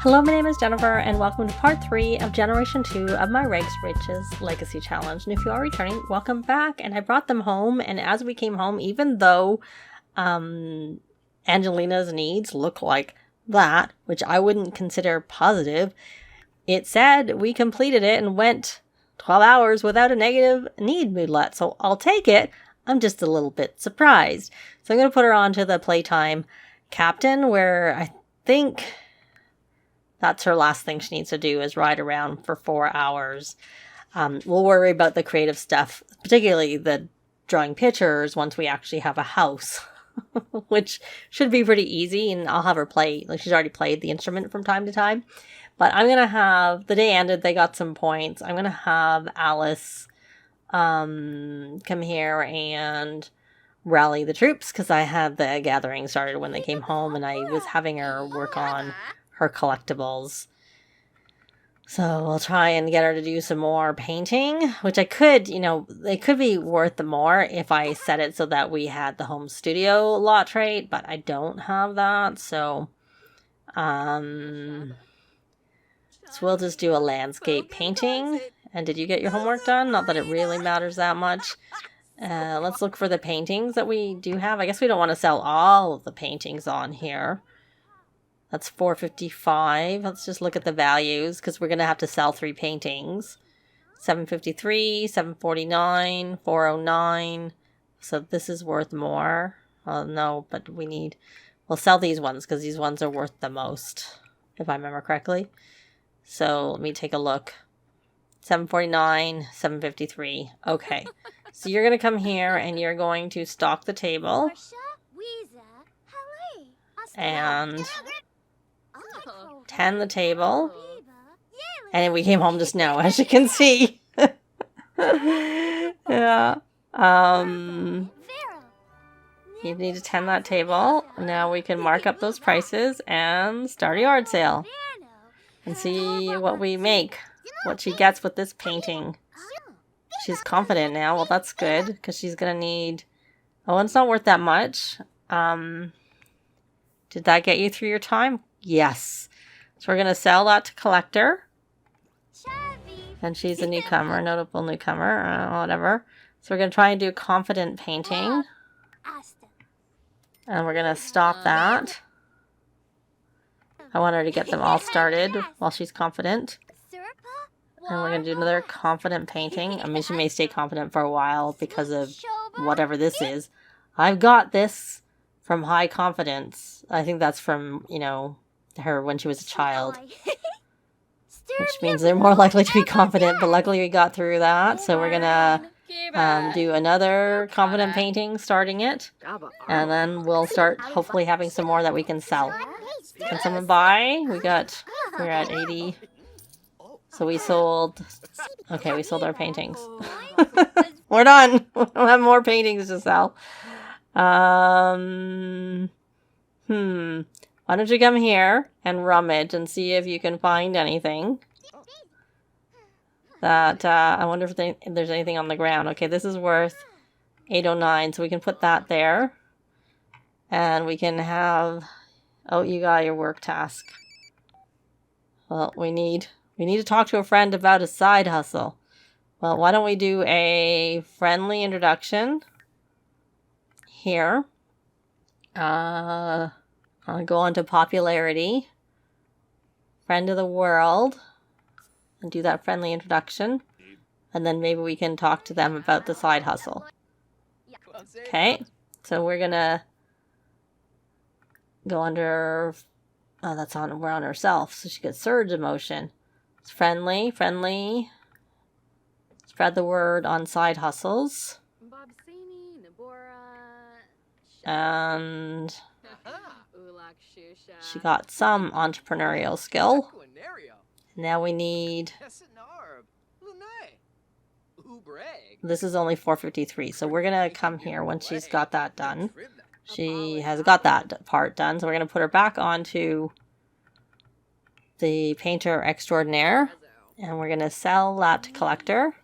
Hello, my name is Jennifer, and welcome to part 3 of Generation 2 of my Rags to Riches Legacy Challenge. And if you are returning, welcome back. And I brought them home, and as we came home, even though Angelina's needs look like that, which I wouldn't consider positive, it said we completed it and went 12 hours without a negative need moodlet. So I'll take it. I'm just a little bit surprised. So I'm going to put her onto the playtime captain, where I think that's her last thing she needs to do is ride around for 4 hours. We'll worry about the creative stuff, particularly the drawing pictures, once we actually have a house, which should be pretty easy. And I'll have her play, like she's already played the instrument from time to time. But I'm going to have, the day ended, they got some points. I'm going to have Alice come here and rally the troops, because I had the gathering started when they came home and I was having her work on her collectibles. So we'll try and get her to do some more painting, which I could, it could be worth more if I set it so that we had the home studio lot trait, but I don't have that. So we'll just do a landscape painting. And did you get your homework done? Not that it really matters that much. Let's look for the paintings that we do have. I guess we don't want to sell all of the paintings on here. That's $455. Let's just look at the values, because we're going to have to sell 3 paintings. $753, $749, $409. So this is worth more. No, but we'll sell these ones because these ones are worth the most, if I remember correctly. So let me take a look. $749, $753. Okay. So you're going to come here and you're going to stock the table. And tend the table. And we came home just now, as you can see. Yeah. You need to tend that table. Now we can mark up those prices and start a yard sale. And see what we make. What she gets with this painting. She's confident now. Well, that's good, because she's going to need... Oh, it's not worth that much. Did that get you through your time? Yes. So we're going to sell that to collector. And she's a newcomer, notable newcomer, whatever. So we're going to try and do confident painting. And we're going to stop that. I want her to get them all started while she's confident. And we're going to do another confident painting. I mean, she may stay confident for a while because of whatever this is. I've got this from high confidence. I think that's from, her when she was a child. Which means they're more likely to be confident, but luckily we got through that. So we're going to do another confident painting, starting it. And then we'll start hopefully having some more that we can sell. Can someone buy? We're at 80. So we sold... Okay, we sold our paintings. We're done. We don't have more paintings to sell. Why don't you come here and rummage and see if you can find anything that... I wonder if there's anything on the ground. Okay, this is worth $809, so we can put that there. And we can have... Oh, you got your work task. Well, we need to talk to a friend about a side hustle. Well, why don't we do a friendly introduction here. I'll go on to popularity. Friend of the world. And do that friendly introduction. And then maybe we can talk to them about the side hustle. Okay. So we're going to go under... Oh, we're on herself. So she gets surge emotion. It's friendly. Spread the word on side hustles. And she got some entrepreneurial skill. Now we need... This is only $453, so we're going to come here when she's got that done. She has got that part done, so we're going to put her back onto the painter extraordinaire. And we're going to sell that to collector.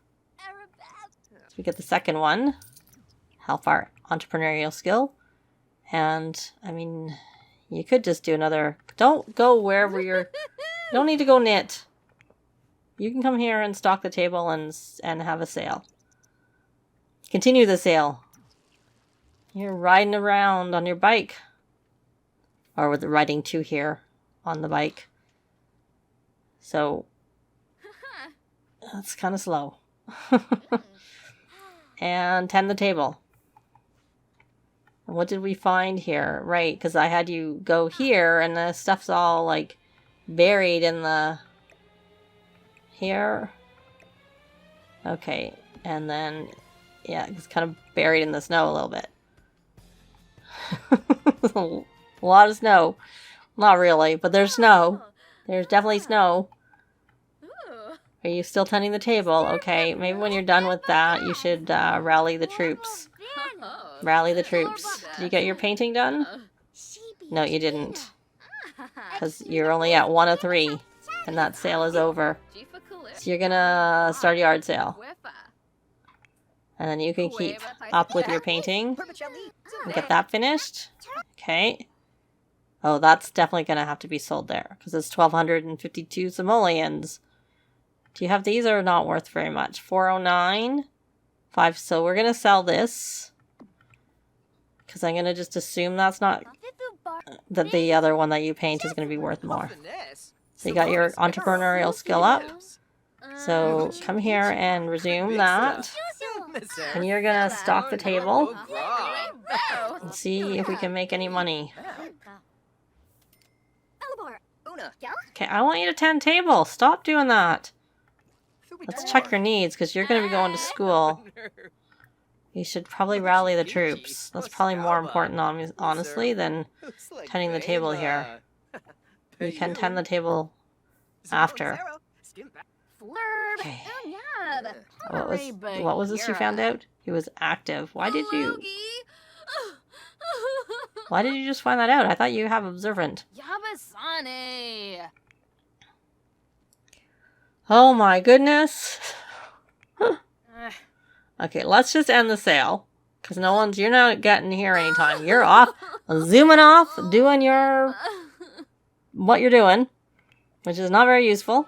So we get the second one. Help our entrepreneurial skill. And, I mean, you could just do another... Don't go wherever you're You don't need to go knit. You can come here and stock the table and have a sale. Continue the sale. You're riding around on your bike. Or with riding to here on the bike. So that's kind of slow. And tend the table. And what did we find here? Right, because I had you go here and the stuff's all like buried in the... Here. Okay, and then, yeah, it's kind of buried in the snow a little bit. A lot of snow. Not really, but there's snow. There's definitely snow. Are you still tending the table? Okay, maybe when you're done with that, you should rally the troops. Rally the troops. Did you get your painting done? No, you didn't. Because you're only at 1 of 3, and that sale is over. So you're gonna start a yard sale. And then you can keep up with your painting. And get that finished. Okay. Oh, that's definitely gonna have to be sold there. Because it's 1,252 simoleons. Do you have these or not worth very much? 409. 5. So we're gonna sell this. Because I'm gonna just assume that's not... that the other one that you paint is gonna be worth more. So you got your entrepreneurial skill up. So come here and resume that. And you're gonna stock the table. And see if we can make any money. Okay, I want you to tend table. Stop doing that. Let's check your needs, because you're gonna be going to school. You should probably rally the troops. That's probably more important, honestly, than tending the table here. You can tend the table after. Okay. What was this you found out? He was active. Why did you just find that out? I thought you have observant. Oh my goodness. Okay, let's just end the sale. Because you're not getting here anytime. You're off, zooming off, doing what you're doing. Which is not very useful.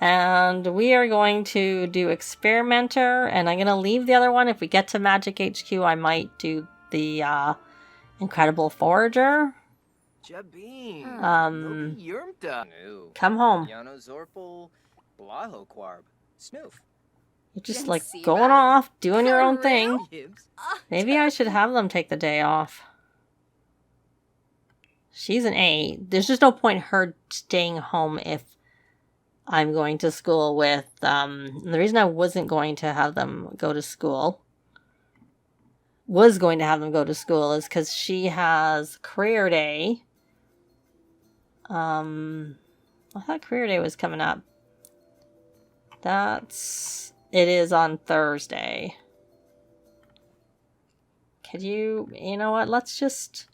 And we are going to do Experimenter. And I'm going to leave the other one. If we get to Magic HQ, I might do the Incredible Forager. Come home. You're just like going off, doing your own thing. Maybe I should have them take the day off. She's an A. There's just no point her staying home if I'm going to school with... the reason I wasn't going to have them go to school... is because she has career day. I thought career day was coming up. It is on Thursday. You know what? Let's just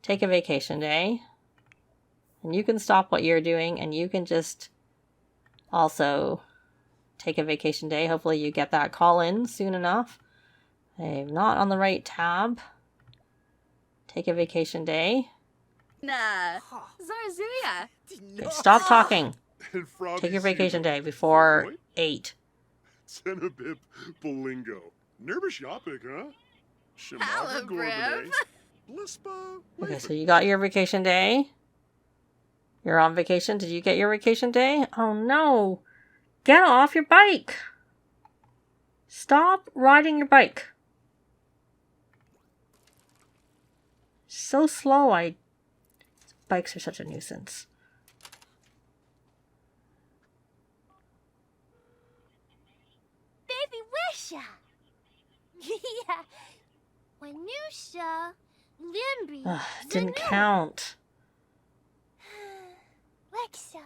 take a vacation day. And you can stop what you're doing and you can just also take a vacation day. Hopefully you get that call in soon enough. I'm not on the right tab. Take a vacation day. Okay, stop talking. Take your vacation day before 8. Senabip Bolingo. Nerbishopik, huh? Okay, so you got your vacation day. You're on vacation. Did you get your vacation day? Oh no. Get off your bike. Stop riding your bike. So slow. Bikes are such a nuisance. Baby Wisha. Yeah. Wanusha. Limby. Didn't count. Lexa.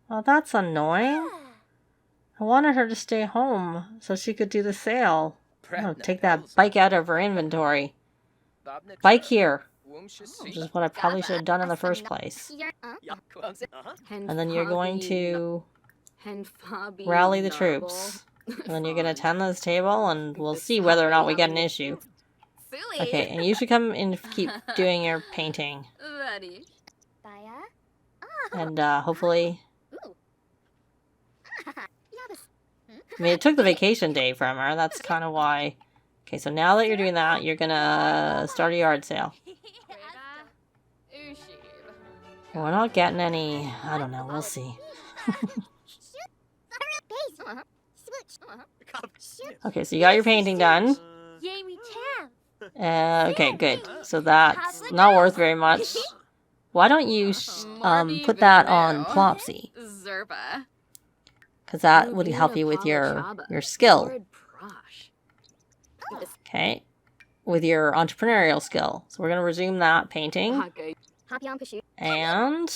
Oh, that's annoying. I wanted her to stay home so she could do the sale. Oh, take that bike out of her inventory. Bike here. Which is what I probably should have done in the first place. And then you're going to rally the troops. And then you're going to tend this table and we'll see whether or not we get an issue. Okay, and you should come and keep doing your painting. And hopefully... I mean, it took the vacation day from her. That's kind of why. Okay, so now that you're doing that, you're gonna start a yard sale. We're not getting any... I don't know. We'll see. Okay, so you got your painting done. Okay, good. So that's not worth very much. Why don't you put that on Plopsy? Because that would help you with your skill. Okay. With your entrepreneurial skill. So we're going to resume that painting. And...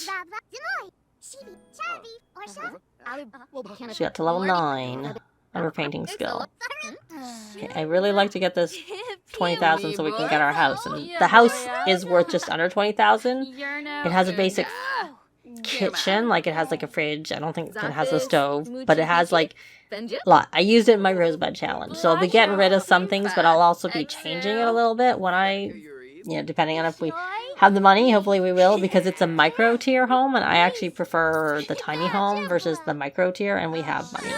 she got to level 9 of her painting skill. Okay, I really like to get this 20,000 so we can get our house. And the house is worth just under 20,000. It has a basic kitchen, like it has like a fridge. I don't think it has a stove, but it has like a lot. I used it in my Rosebud challenge, so I'll be getting rid of some things, but I'll also be changing it a little bit when I, depending on if we have the money. Hopefully we will, because it's a micro tier home, and I actually prefer the tiny home versus the micro tier, and we have money.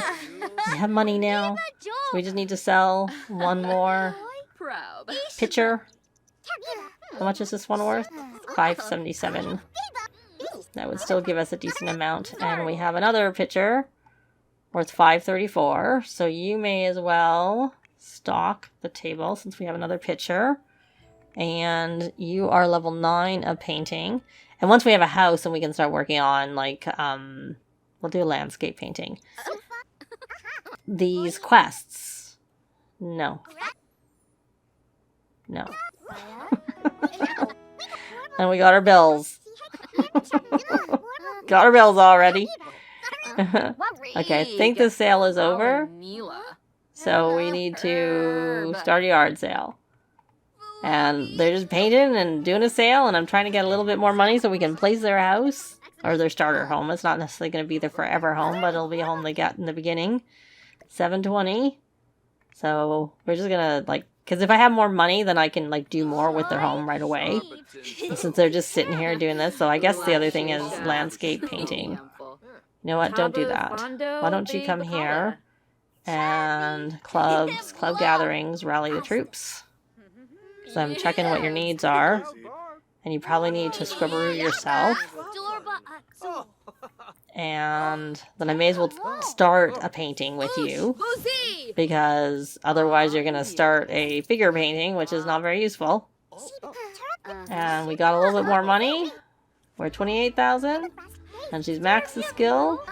We have money now. So we just need to sell one more picture. How much is this one worth? 577. That would still give us a decent amount. And we have another picture worth 534. So you may as well stock the table since we have another picture. And you are level 9 of painting. And once we have a house and we can start working on, like, we'll do landscape painting. These quests. No. No. And we got our bills. Got our bills already. Okay, I think the sale is over. So we need to start a yard sale. And they're just painting and doing a sale, and I'm trying to get a little bit more money so we can place their house. Or their starter home. It's not necessarily going to be their forever home, but it'll be a home they got in the beginning. 720. So we're just going to, like, because if I have more money, then I can, like, do more with their home right away. And since they're just sitting here doing this. So I guess the other thing is landscape painting. You know what? Don't do that. Why don't you come here and club gatherings, rally the troops. So I'm checking what your needs are. And you probably need to scribberoo yourself. And then I may as well start a painting with you. Because otherwise you're going to start a figure painting, which is not very useful. And we got a little bit more money. We're 28,000. And she's maxed the skill.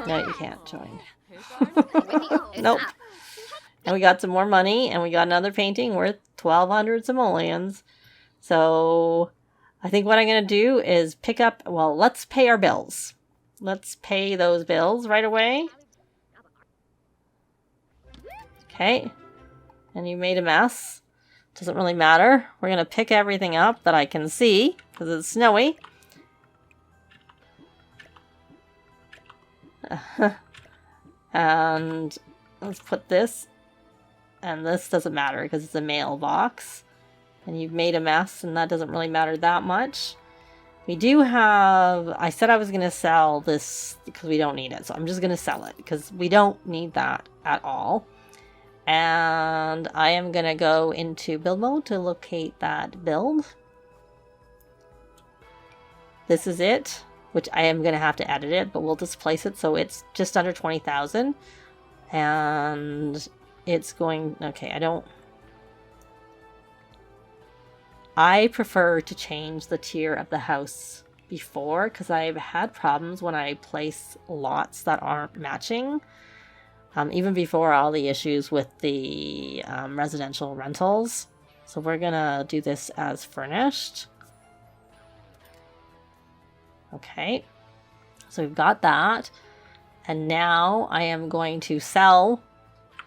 No, you can't join. Nope. And we got some more money. And we got another painting worth 1,200 simoleons. So I think what I'm going to do is pick up... Well, let's pay our bills. Let's pay those bills right away. Okay. And you made a mess. Doesn't really matter. We're going to pick everything up that I can see because it's snowy. And let's put this. And this doesn't matter because it's a mailbox. And you've made a mess, and that doesn't really matter that much. We do have... I said I was going to sell this because we don't need it. So I'm just going to sell it because we don't need that at all. And I am going to go into build mode to locate that build. This is it, which I am going to have to edit it, but we'll displace it so it's just under 20,000. And it's going... Okay, I prefer to change the tier of the house before because I've had problems when I place lots that aren't matching. Even before all the issues with the residential rentals. So we're going to do this as furnished. Okay. So we've got that. And now I am going to sell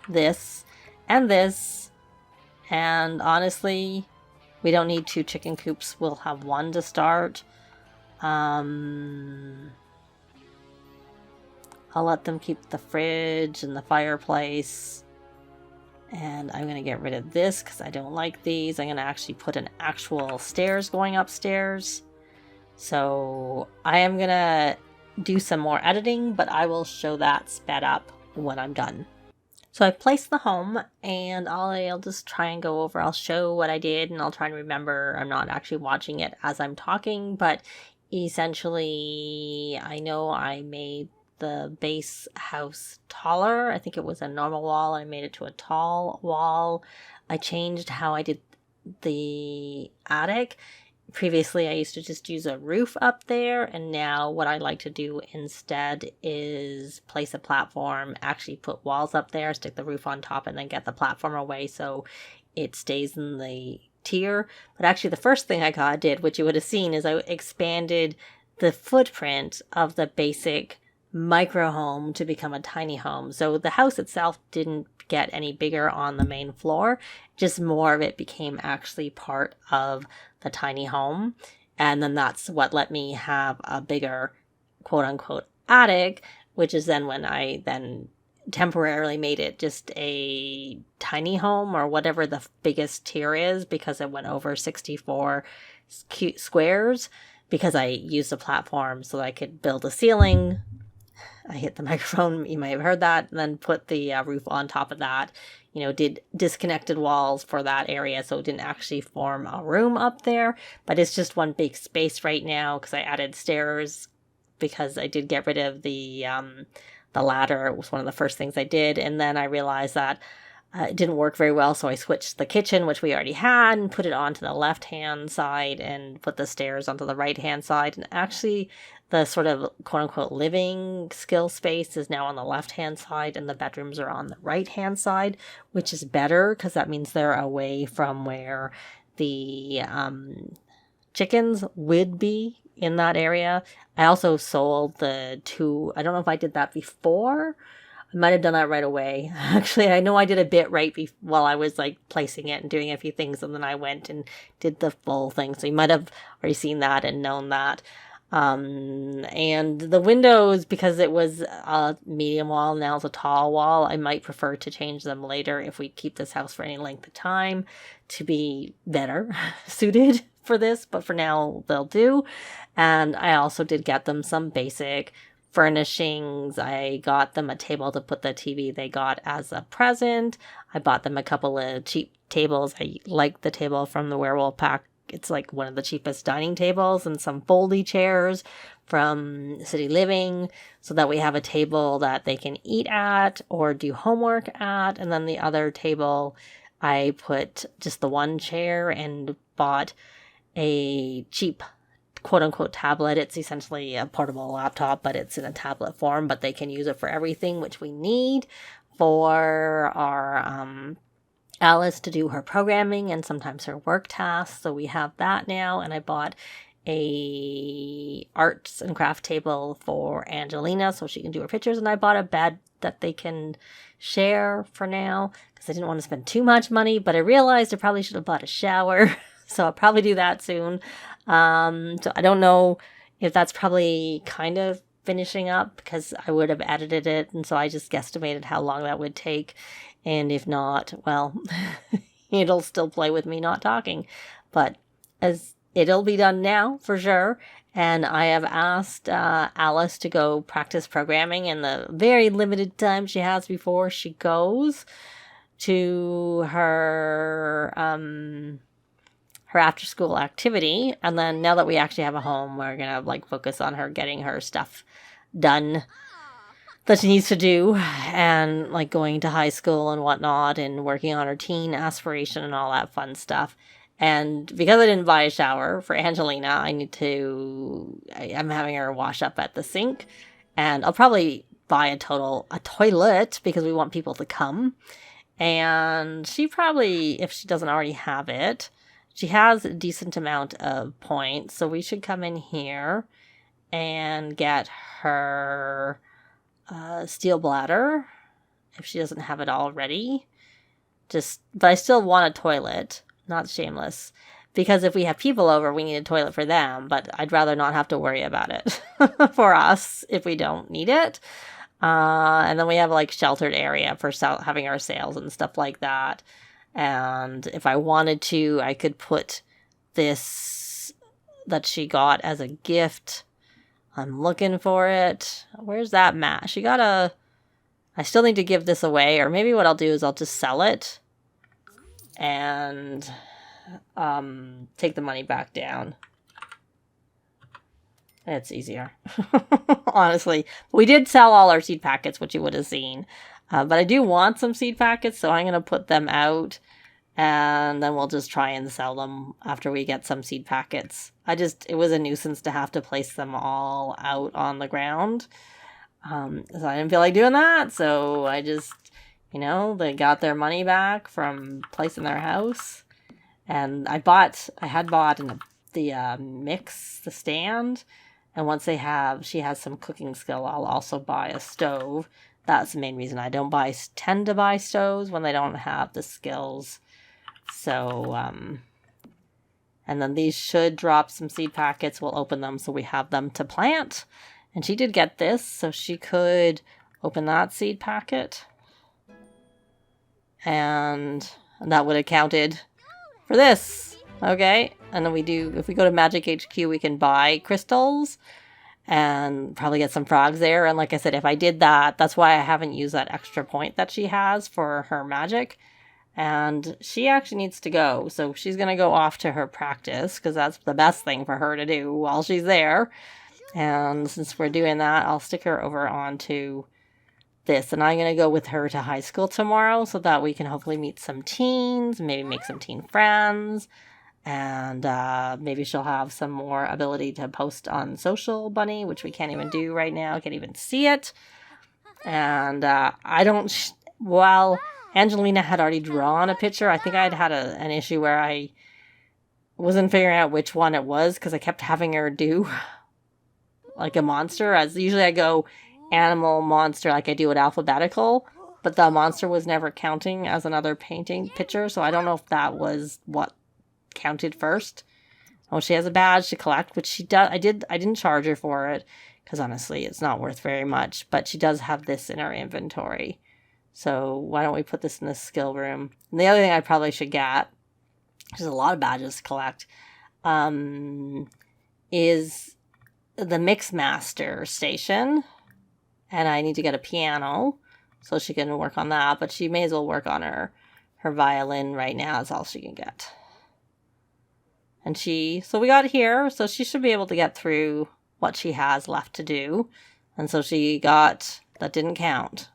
this and this. And honestly... we don't need 2 chicken coops. We'll have 1 to start. I'll let them keep the fridge and the fireplace. And I'm going to get rid of this because I don't like these. I'm going to actually put an actual stairs going upstairs. So I am gonna do some more editing, but I will show that sped up when I'm done. So I've placed the home, and I'll just try and go over. I'll show what I did, and I'll try and remember. I'm not actually watching it as I'm talking, but essentially I know I made the base house taller. I think it was a normal wall. I made it to a tall wall. I changed how I did the attic. Previously, I used to just use a roof up there, and now what I like to do instead is place a platform, actually put walls up there, stick the roof on top, and then get the platform away so it stays in the tier. But actually, the first thing I did, which you would have seen, is I expanded the footprint of the basic micro home to become a tiny home. So the house itself didn't get any bigger on the main floor, just more of it became actually part of the tiny home. And then that's what let me have a bigger quote unquote attic, which is then when I then temporarily made it just a tiny home, or whatever the biggest tier is, because it went over 64 squares, because I used a platform so I could build a ceiling. I hit the microphone, you might have heard that, and then put the roof on top of that. Did disconnected walls for that area, so it didn't actually form a room up there, but it's just one big space right now because I added stairs, because I did get rid of the ladder. It was one of the first things I did, and then I realized that it didn't work very well, so I switched the kitchen, which we already had, and put it onto the left-hand side and put the stairs onto the right-hand side. And actually, the sort of quote-unquote living skill space is now on the left-hand side, and the bedrooms are on the right-hand side, which is better because that means they're away from where the chickens would be in that area. I also sold the two, I don't know if I did that before. I might have done that right away. Actually, I know I did a bit right while I was like placing it and doing a few things, and then I went and did the full thing. So you might have already seen that and known that. And the windows, because it was a medium wall, now it's a tall wall, I might prefer to change them later if we keep this house for any length of time to be better suited for this, but for now they'll do. And I also did get them some basic furnishings. I got them a table to put the TV they got as a present. I bought them a couple of cheap tables. I like the table from the Werewolf Pack. It's like one of the cheapest dining tables, and some foldy chairs from City Living, so that we have a table that they can eat at or do homework at. And then the other table, I put just the one chair and bought a cheap quote-unquote tablet. It's essentially a portable laptop, but it's in a tablet form, but they can use it for everything, which we need for our Alice to do her programming and sometimes her work tasks. So we have that now. And I bought a arts and craft table for Angelina so she can do her pictures. And I bought a bed that they can share for now because I didn't want to spend too much money, but I realized I probably should have bought a shower. So I'll probably do that soon. So I don't know if that's probably kind of finishing up, because I would have edited it, and so I just guesstimated how long that would take. And if not, well, it'll still play with me not talking. But as it'll be done now for sure. And I have asked Alice to go practice programming in the very limited time she has before she goes to her after school activity. And then now that we actually have a home, we're gonna like focus on her getting her stuff done that she needs to do, and like going to high school and whatnot, and working on her teen aspiration and all that fun stuff. And because I didn't buy a shower for Angelina, I'm having her wash up at the sink, and I'll probably buy a toilet because we want people to come. And she probably, if she doesn't already have it, she has a decent amount of points, so we should come in here and get her steel bladder if she doesn't have it already. But I still want a toilet, not shameless, because if we have people over, we need a toilet for them, but I'd rather not have to worry about it for us if we don't need it. And then we have like sheltered area for having our sales and stuff like that. And if I wanted to, I could put this that she got as a gift. I'm looking for it. Where's that mat? She got a... I still need to give this away, or maybe what I'll do is I'll just sell it and take the money back down. It's easier. Honestly. We did sell all our seed packets, which you would have seen. But I do want some seed packets, so I'm going to put them out. And then we'll just try and sell them after we get some seed packets. It was a nuisance to have to place them all out on the ground. So I didn't feel like doing that. So I just, they got their money back from placing their house. And I had bought the mix, the stand. And once she has some cooking skill, I'll also buy a stove. That's the main reason I don't tend to buy stoves when they don't have the skills. So, and then these should drop some seed packets. We'll open them so we have them to plant. And she did get this, so she could open that seed packet. And that would have counted for this. Okay, and then if we go to Magic HQ, we can buy crystals and probably get some frogs there. And like I said, if I did that, that's why I haven't used that extra point that she has for her magic. And she actually needs to go. So she's going to go off to her practice because that's the best thing for her to do while she's there. And since we're doing that, I'll stick her over onto this. And I'm going to go with her to high school tomorrow so that we can hopefully meet some teens, maybe make some teen friends. And maybe she'll have some more ability to post on Social Bunny, which we can't even do right now. Can't even see it. And while Angelina had already drawn a picture, I think I'd had an issue where I wasn't figuring out which one it was because I kept having her do like a monster. As usually I go animal, monster, like I do it alphabetical. But the monster was never counting as another painting picture. So I don't know if that was what counted first. Oh, she has a badge to collect, which she does. I didn't charge her for it because honestly it's not worth very much, but she does have this in her inventory. So why don't we put this in the skill room? And the other thing I probably should get, there's a lot of badges to collect, is the Mixmaster station. And I need to get a piano so she can work on that, but she may as well work on her violin right now. Is all she can get. And so we got here, so she should be able to get through what she has left to do. And so that didn't count.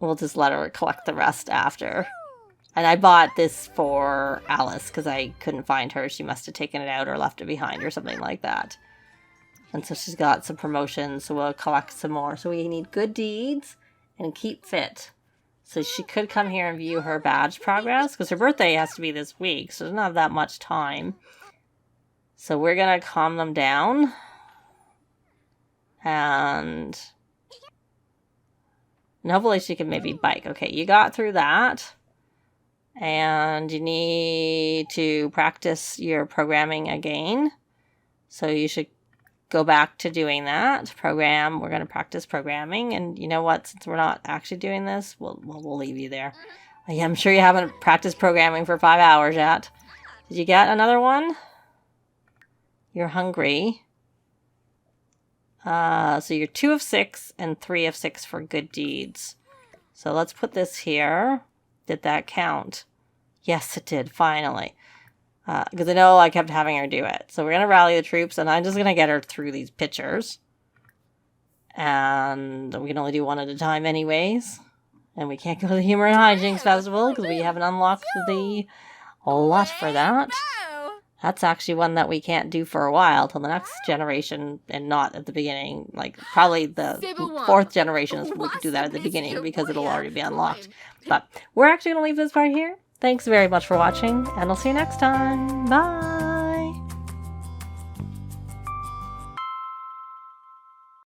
We'll just let her collect the rest after. And I bought this for Alice because I couldn't find her. She must have taken it out or left it behind or something like that. And so she's got some promotions, so we'll collect some more. So we need good deeds and keep fit. So she could come here and view her badge progress because her birthday has to be this week, so she doesn't have that much time. So we're going to calm them down. And hopefully she can maybe bike. Okay, you got through that. And you need to practice your programming again. So you should go back to doing that. We're going to practice programming. And you know what? Since we're not actually doing this, we'll leave you there. I'm sure you haven't practiced programming for 5 hours yet. Did you get another one? You're hungry. So you're 2 of 6 and 3 of 6 for good deeds. So let's put this here. Did that count? Yes, it did, finally. Because I know I kept having her do it. So we're going to rally the troops, and I'm just going to get her through these pictures. And we can only do one at a time anyways. And we can't go to the Humor and Hijinks Festival because we haven't unlocked the lot for that. That's actually one that we can't do for a while till the next generation, and not at the beginning. Like probably the 4th generation is we could do that at the beginning because it'll already be unlocked. But we're actually going to leave this part here. Thanks very much for watching, and I'll see you next time. Bye!